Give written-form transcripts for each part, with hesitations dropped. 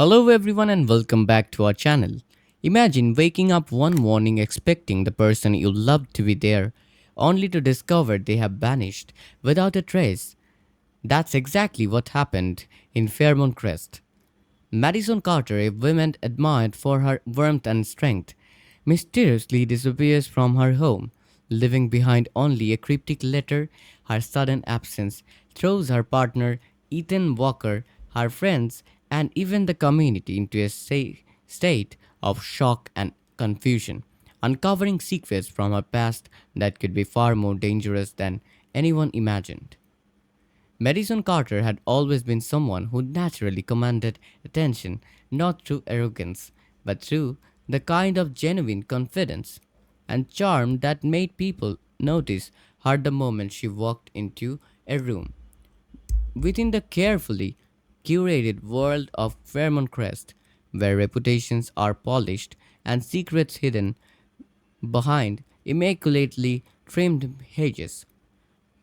Hello, everyone, and welcome back to our channel. Imagine waking up one morning expecting the person you loved to be there, only to discover they have vanished without a trace. That's exactly what happened in Fairmont Crest. Madison Carter, a woman admired for her warmth and strength, mysteriously disappears from her home, leaving behind only a cryptic letter. Her sudden absence throws her partner, Ethan Walker, her friends, and even the community into a state of shock and confusion, uncovering secrets from her past that could be far more dangerous than anyone imagined. Madison Carter had always been someone who naturally commanded attention, not through arrogance, but through the kind of genuine confidence and charm that made people notice her the moment she walked into a room. Within the carefully curated world of Fairmont Crest, where reputations are polished and secrets hidden behind immaculately trimmed hedges,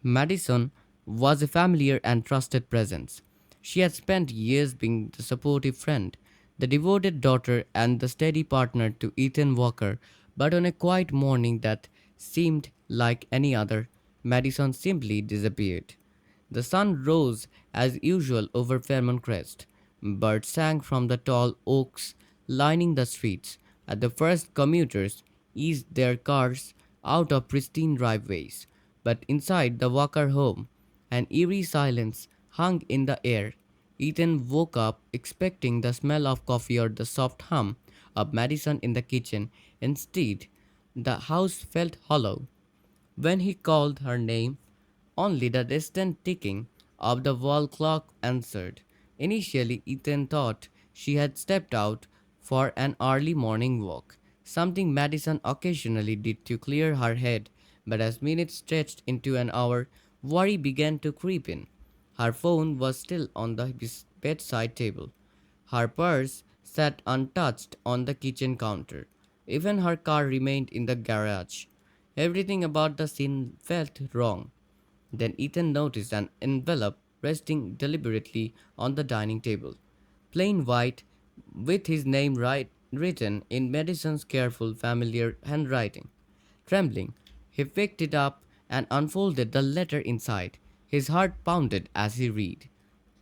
Madison was a familiar and trusted presence. She had spent years being the supportive friend, the devoted daughter, and the steady partner to Ethan Walker, but on a quiet morning that seemed like any other, Madison simply disappeared. The sun rose as usual over Fairmont Crest. Birds sang from the tall oaks lining the streets. At the first, commuters eased their cars out of pristine driveways. But inside the Walker home, an eerie silence hung in the air. Ethan woke up expecting the smell of coffee or the soft hum of Madison in the kitchen. Instead, the house felt hollow. When he called her name, only the distant ticking of the wall clock answered. Initially, Ethan thought she had stepped out for an early morning walk, something Madison occasionally did to clear her head, but as minutes stretched into an hour, worry began to creep in. Her phone was still on the bedside table. Her purse sat untouched on the kitchen counter. Even her car remained in the garage. Everything about the scene felt wrong. Then Ethan noticed an envelope resting deliberately on the dining table. Plain white, with his name written in Madison's careful, familiar handwriting. Trembling, he picked it up and unfolded the letter inside. His heart pounded as he read.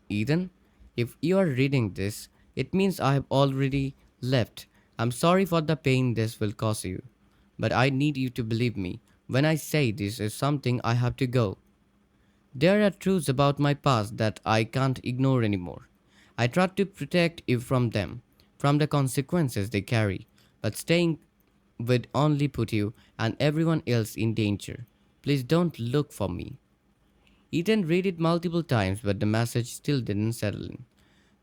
Ethan, if you are reading this, it means I have already left. I'm sorry for the pain this will cause you. But I need you to believe me when I say this is something I have to go. There are truths about my past that I can't ignore anymore. I tried to protect you from them, from the consequences they carry, but staying would only put you and everyone else in danger. Please don't look for me. Ethan read it multiple times, but the message still didn't settle in.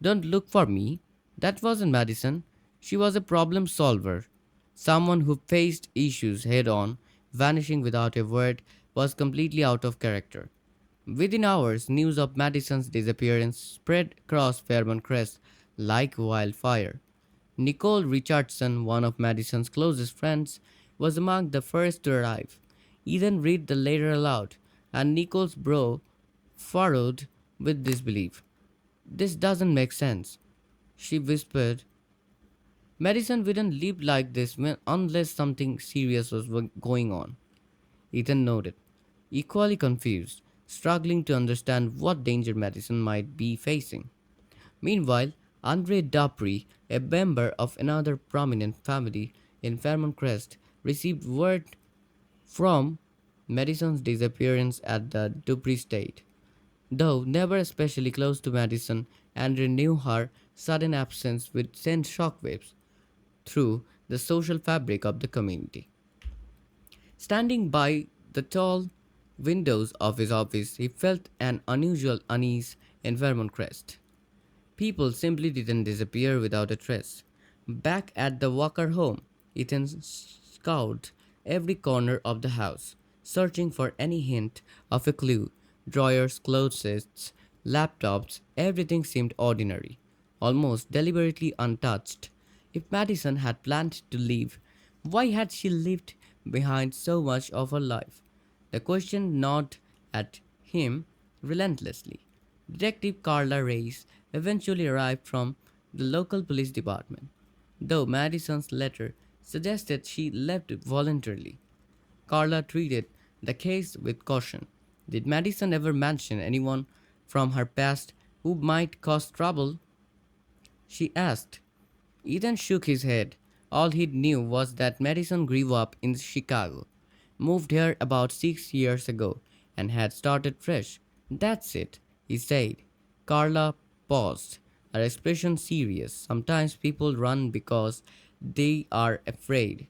Don't look for me. That wasn't Madison. She was a problem solver. Someone who faced issues head on. Vanishing without a word was completely out of character. Within hours, news of Madison's disappearance spread across Fairmont Crest like wildfire. Nicole Richardson, one of Madison's closest friends, was among the first to arrive. Ethan read the letter aloud, and Nicole's brow furrowed with disbelief. This doesn't make sense, she whispered. Madison wouldn't live like this unless something serious was going on. Ethan nodded, equally confused, struggling to understand what danger Madison might be facing. Meanwhile, Andre Dupree, a member of another prominent family in Fairmont Crest, received word from Madison's disappearance at the Dupree estate. Though never especially close to Madison, Andre knew her sudden absence would send shockwaves through the social fabric of the community. Standing by the tall windows of his office, he felt an unusual unease in Fairmont Crest. People simply didn't disappear without a trace. Back at the Walker home, Ethan scoured every corner of the house, searching for any hint of a clue. Drawers, closets, laptops, everything seemed ordinary, almost deliberately untouched. If Madison had planned to leave, why had she left behind so much of her life? The question gnawed at him relentlessly. Detective Carla Reyes eventually arrived from the local police department, though Madison's letter suggested she left voluntarily. Carla treated the case with caution. Did Madison ever mention anyone from her past who might cause trouble? She asked. Ethan shook his head. All he knew was that Madison grew up in Chicago, moved here about 6 years ago, and had started fresh. That's it, he said. Carla paused, her expression serious. Sometimes people run because they are afraid,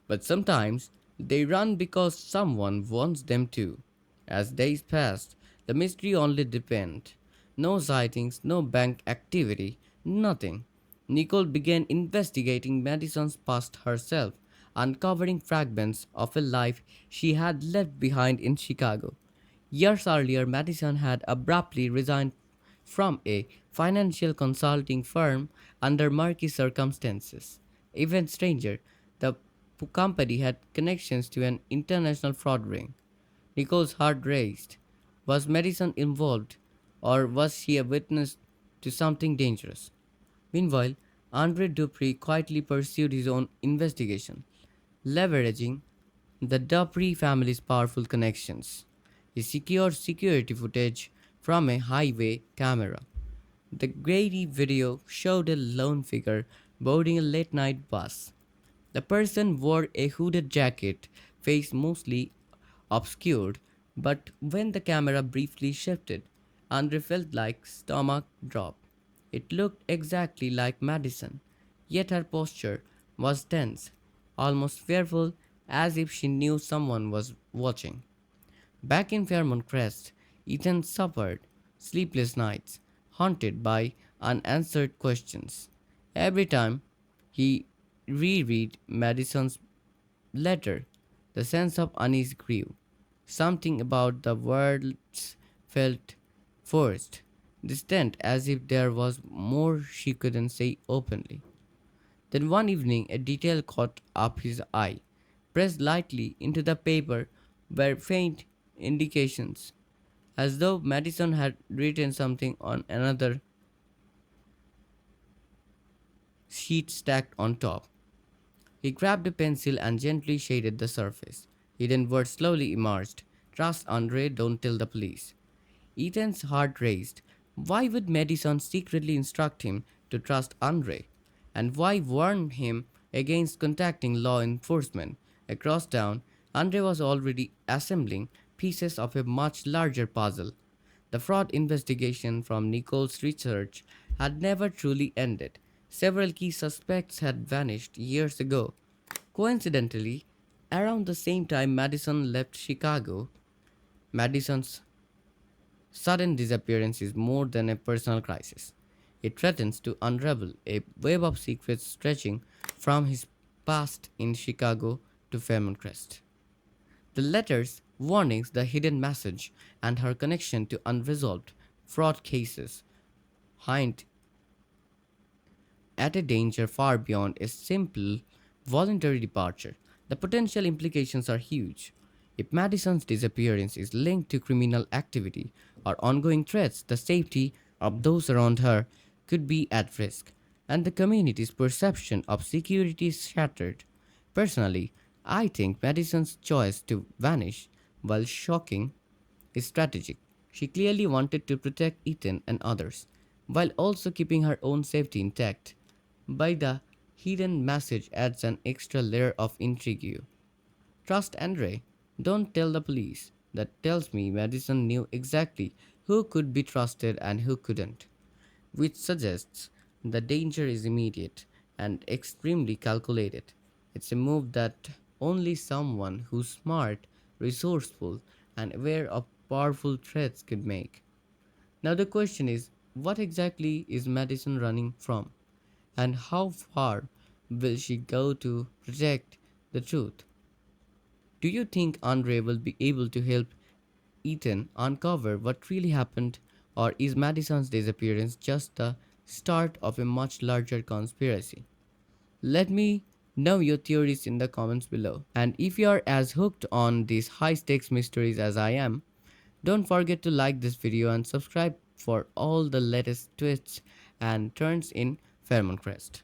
but sometimes they run because someone wants them to. As days passed, the mystery only deepened. No sightings, no bank activity, nothing. Nicole began investigating Madison's past herself, uncovering fragments of a life she had left behind in Chicago. Years earlier, Madison had abruptly resigned from a financial consulting firm under murky circumstances. Even stranger, the company had connections to an international fraud ring. Nicole's heart raced. Was Madison involved, or was she a witness to something dangerous? Meanwhile, Andre Dupree quietly pursued his own investigation, leveraging the Dupree family's powerful connections. He secured security footage from a highway camera. The grainy video showed a lone figure boarding a late night bus. The person wore a hooded jacket, face mostly obscured, but when the camera briefly shifted, Andre felt like stomach drop. It looked exactly like Madison, yet her posture was tense, almost fearful, as if she knew someone was watching. Back in Fairmont Crest, Ethan suffered sleepless nights, haunted by unanswered questions. Every time he reread Madison's letter, the sense of unease grew. Something about the words felt forced, distant, as if there was more she couldn't say openly. Then one evening, a detail caught up his eye. Pressed lightly into the paper were faint indications, as though Madison had written something on another sheet stacked on top. He grabbed a pencil and gently shaded the surface. Hidden words slowly emerged. Trust Andre, don't tell the police. Ethan's heart raced. Why would Madison secretly instruct him to trust Andre? And why warn him against contacting law enforcement? Across town, Andre was already assembling pieces of a much larger puzzle. The fraud investigation from Nicole's research had never truly ended. Several key suspects had vanished years ago. Coincidentally, around the same time Madison left Chicago, Madison's sudden disappearance is more than a personal crisis. It threatens to unravel a web of secrets stretching from his past in Chicago to Fairmont Crest. The letters, warnings, the hidden message, and her connection to unresolved fraud cases hint at a danger far beyond a simple voluntary departure. The potential implications are huge. If Madison's disappearance is linked to criminal activity or ongoing threats, the safety of those around her could be at risk, and the community's perception of security is shattered. Personally, I think Madison's choice to vanish, while shocking, is strategic. She clearly wanted to protect Ethan and others, while also keeping her own safety intact. By the hidden message adds an extra layer of intrigue. Trust Andre. Don't tell the police. That tells me Madison knew exactly who could be trusted and who couldn't, which suggests the danger is immediate and extremely calculated. It's a move that only someone who's smart, resourceful, and aware of powerful threats could make. Now, the question is, what exactly is Madison running from? And how far will she go to protect the truth? Do you think Andre will be able to help Ethan uncover what really happened, or is Madison's disappearance just the start of a much larger conspiracy? Let me know your theories in the comments below. And if you are as hooked on these high stakes mysteries as I am, don't forget to like this video and subscribe for all the latest twists and turns in pheromone crest.